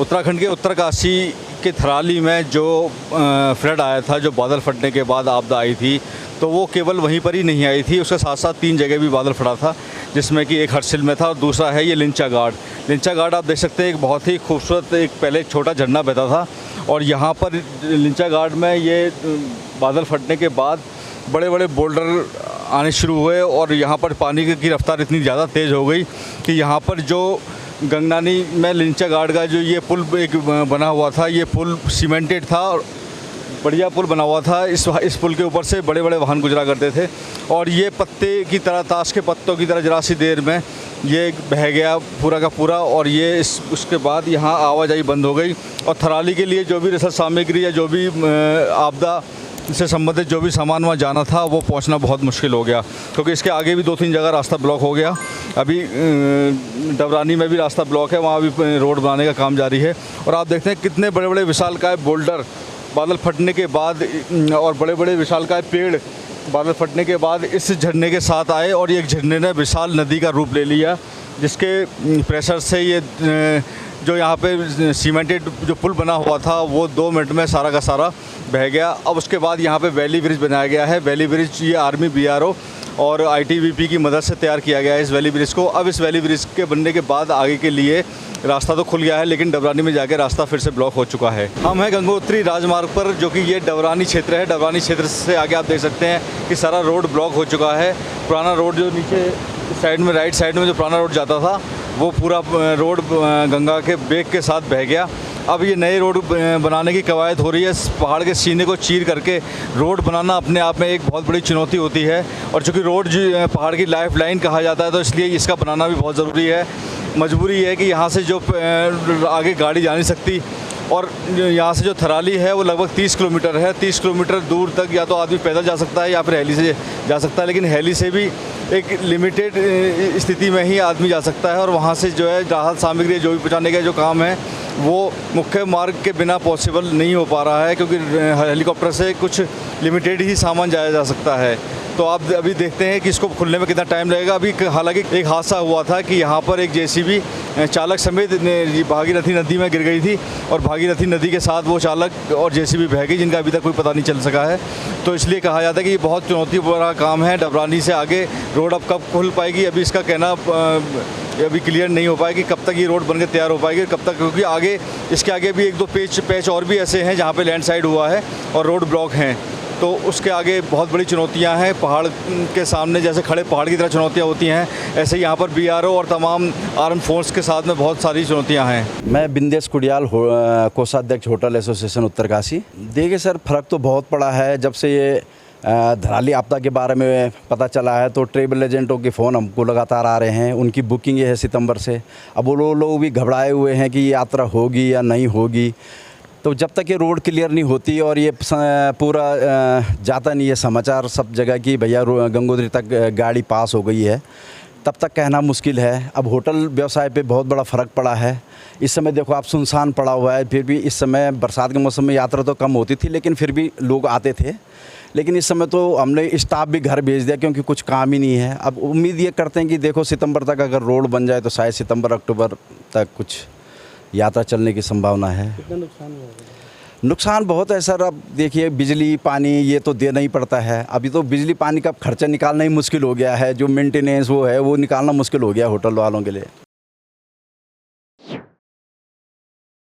उत्तराखंड के उत्तरकाशी के थराली में जो फ्लड आया था, जो बादल फटने के बाद आपदा आई थी, तो वो केवल वहीं पर ही नहीं आई थी, उसके साथ साथ 3 जगह भी बादल फटा था, जिसमें कि एक हर्सिल में था और दूसरा है ये लिंचा गार्ड। लिंचा गार्ड आप देख सकते हैं, एक बहुत ही खूबसूरत, एक पहले एक छोटा झरना बहता था और यहाँ पर लिंचा गार्ड में ये बादल फटने के बाद बड़े बड़े बोल्डर आने शुरू हुए और यहाँ पर पानी की रफ्तार इतनी ज़्यादा तेज़ हो गई कि यहाँ पर जो गंगनानी में लिंचा गार्ड का जो ये पुल एक बना हुआ था, ये पुल सीमेंटेड था और बढ़िया पुल बना हुआ था। इस पुल के ऊपर से बड़े बड़े वाहन गुजरा करते थे और ये पत्ते की तरह, ताश के पत्तों की तरह जरा सी देर में ये बह गया पूरा का पूरा और ये उसके बाद यहाँ आवाजाही बंद हो गई और थराली के लिए जो भी रसद सामग्री या जो भी आपदा से संबंधित जो भी सामान वहाँ जाना था वो पहुँचना बहुत मुश्किल हो गया, क्योंकि इसके आगे भी 2-3 जगह रास्ता ब्लॉक हो गया। अभी डबरानी में भी रास्ता ब्लॉक है, वहाँ भी रोड बनाने का काम जारी है। और आप देखते हैं कितने बड़े बड़े विशालकाय बोल्डर बादल फटने के बाद और बड़े बड़े विशालकाय पेड़ बादल फटने के बाद इस झरने के साथ आए और ये झरने ने विशाल नदी का रूप ले लिया, जिसके प्रेशर से ये जो यहाँ पे सीमेंटेड जो पुल बना हुआ था वो 2 मिनट में सारा का सारा बह गया। अब उसके बाद यहाँ पे वैली ब्रिज बनाया गया है। वैली ब्रिज ये आर्मी, BRO और ITBP की मदद से तैयार किया गया है इस वैली ब्रिज को। अब इस वैली ब्रिज के बनने के बाद आगे के लिए रास्ता तो खुल गया है, लेकिन डबरानी में जाके रास्ता फिर से ब्लॉक हो चुका है। हम हैं गंगोत्री राजमार्ग पर, जो कि ये डबरानी क्षेत्र है। डबरानी क्षेत्र से आगे आप देख सकते हैं कि सारा रोड ब्लॉक हो चुका है। पुराना रोड जो नीचे साइड में, राइट साइड में जो पुराना रोड जाता था, वो पूरा रोड गंगा के बेग के साथ बह गया। अब ये नए रोड बनाने की कवायद हो रही है। पहाड़ के सीने को चीर करके रोड बनाना अपने आप में एक बहुत बड़ी चुनौती होती है और चूँकि रोड पहाड़ की लाइफ लाइन कहा जाता है, तो इसलिए इसका बनाना भी बहुत ज़रूरी है। मजबूरी है कि यहाँ से जो आगे गाड़ी जा नहीं सकती और यहाँ से जो थराली है वो लगभग 30 किलोमीटर है। 30 किलोमीटर दूर तक या तो आदमी पैदल जा सकता है या फिर हेली से जा सकता है, लेकिन हेली से भी एक लिमिटेड स्थिति में ही आदमी जा सकता है और वहाँ से जो है राहत सामग्री जो भी पहुँचाने का जो काम है वो मुख्य मार्ग के बिना पॉसिबल नहीं हो पा रहा है, क्योंकि हेलीकॉप्टर से कुछ लिमिटेड ही सामान जाया जा सकता है। तो आप अभी देखते हैं कि इसको खुलने में कितना टाइम लगेगा। अभी हालांकि एक हादसा हुआ था कि यहाँ पर एक JCB चालक समेत भागीरथी नदी में गिर गई थी और भागीरथी नदी के साथ वो चालक और JCB बह गई, जिनका अभी तक कोई पता नहीं चल सका है। तो इसलिए कहा जाता है कि ये बहुत चुनौती भरा काम है। डबरानी से आगे रोड अब कब खुल पाएगी, अभी इसका कहना अभी क्लियर नहीं हो पाएगी कब तक ये रोड बनकर तैयार हो पाएगी, कब तक, क्योंकि आगे इसके आगे भी 1-2 पैच और भी ऐसे हैं जहाँ पे लैंडस्लाइड हुआ है और रोड ब्लॉक हैं। तो उसके आगे बहुत बड़ी चुनौतियां हैं। पहाड़ के सामने जैसे खड़े पहाड़ की तरह चुनौतियां होती हैं, ऐसे यहाँ पर BRO और तमाम आर्म फोर्स के साथ में बहुत सारी चुनौतियां हैं। मैं बिंदेश कुडियाल, कोषाध्यक्ष होटल एसोसिएशन उत्तरकाशी। देखिए सर, फ़र्क तो बहुत पड़ा है जब से ये धराली आपदा के बारे में पता चला है। तो ट्रेवल एजेंटों के फ़ोन हमको लगातार आ रहे हैं, उनकी बुकिंग है सितंबर से। अब वो लोग भी घबराए हुए हैं कि यात्रा होगी या नहीं होगी। तो जब तक ये रोड क्लियर नहीं होती और ये पूरा जाता नहीं है समाचार सब जगह कि भैया गंगोत्री तक गाड़ी पास हो गई है, तब तक कहना मुश्किल है। अब होटल व्यवसाय पे बहुत बड़ा फ़र्क पड़ा है। इस समय देखो आप, सुनसान पड़ा हुआ है। फिर भी इस समय बरसात के मौसम में यात्रा तो कम होती थी, लेकिन फिर भी लोग आते थे। लेकिन इस समय तो हमने स्टाफ भी घर भेज दिया, क्योंकि कुछ काम ही नहीं है। अब उम्मीद ये करते हैं कि देखो सितंबर तक अगर रोड बन जाए तो शायद सितंबर-अक्टूबर तक कुछ यात्रा चलने की संभावना है। कितना नुकसान हुआ? नुकसान बहुत है सर। अब देखिए, बिजली पानी ये तो देना ही पड़ता है। अभी तो बिजली पानी का खर्चा निकालना ही मुश्किल हो गया है। जो मेंटेनेंस वो है वो निकालना मुश्किल हो गया होटल वालों के लिए।